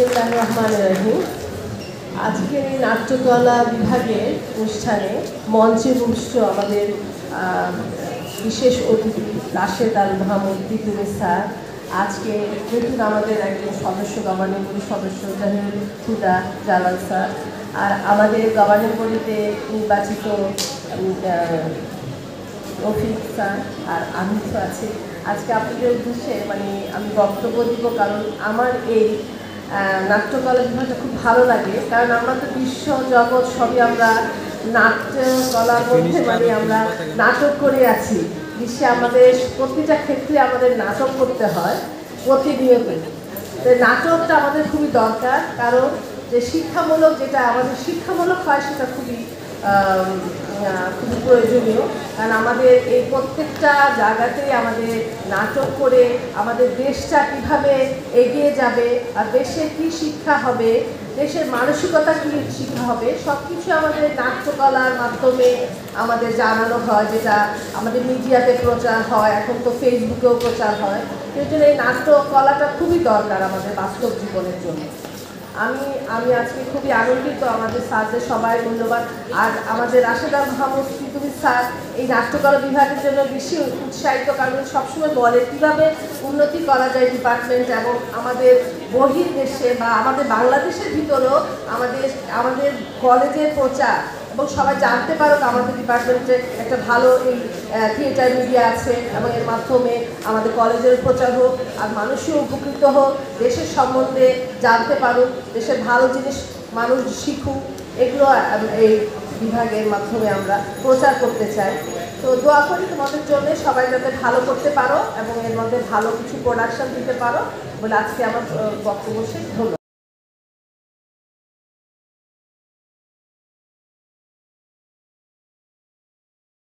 বিসমিল্লাহির রহমানির রহিম। আজকের এই নাট্যকলা বিভাগের অনুষ্ঠানে মঞ্চে বসছে আমাদের বিশেষ অতিথি রাশেদ আল মাহমুদ তিতুমী স্যার। আজকে নতুন আমাদের একজন সদস্য, গভর্নিং বডি সদস্য জাহিরুল হুদা জালাল স্যার, আর আমাদের গভর্নিং বডিতে নির্বাচিত রফিক স্যার আর আমি তো আছি। আজকে আপনাদের উদ্দেশ্যে আমি বক্তব্য দিব, কারণ আমার এই নাট্যকলা বিভাগটা খুব ভালো লাগে। কারণ আমরা তো বিশ্ব জগৎ সবই আমরা নাট্যকলার মধ্যে আমরা নাটক করে আছি। বিশ্বে আমাদের প্রতিটা ক্ষেত্রে আমাদের নাটক করতে হয় প্রতিনিয়ত। তো নাটকটা আমাদের খুবই দরকার, কারণ যে শিক্ষামূলক, যেটা আমাদের শিক্ষামূলক হয় সেটা খুবই প্রয়োজনীয়। কারণ আমাদের এই প্রত্যেকটা জায়গাতেই আমাদের নাটক করে আমাদের দেশটা কীভাবে এগিয়ে যাবে, আর দেশে কী শিক্ষা হবে, দেশের মানসিকতা কী শিক্ষা হবে, সব কিছু আমাদের নাট্যকলার মাধ্যমে আমাদের জানানো হয়, যেটা আমাদের মিডিয়াতে প্রচার হয়, এখন তো ফেসবুকেও প্রচার হয়। সেই জন্য এই নাট্যকলাটা খুবই দরকার আমাদের বাস্তব জীবনের জন্য। আমি আজকে খুবই আনন্দিত, আমাদের স্যারদের সবাই মূল্যবান। আর আমাদের রাশেদ আল মাহমুদ তিতুমী স্যার এই নাট্যকলা বিভাগের জন্য বেশি উৎসাহিত, কারণ সবসময় বলে কীভাবে উন্নতি করা যায় ডিপার্টমেন্ট, এবং আমাদের বহির্দেশে বা আমাদের বাংলাদেশের ভিতরেও আমাদের কলেজের প্রচার এবং সবাই জানতে পারুক আমাদের ডিপার্টমেন্টে একটা ভালো এই থিয়েটার মিডিয়া আছে, এবং এর মাধ্যমে আমাদের কলেজের প্রচার হোক, আর মানুষও উপকৃত হোক, দেশের সম্বন্ধে জানতে পারুক, দেশের ভালো জিনিস মানুষ শিখুক। এগুলো এই বিভাগের মাধ্যমে আমরা প্রচার করতে চাই। তো দোয়া করি তোমাদের জন্য, সবাই যাতে ভালো করতে পারো এবং এর মধ্যে ভালো কিছু প্রোডাকশন দিতে পারো বলে আজকে আমার বক্তব্য শেষ হলো।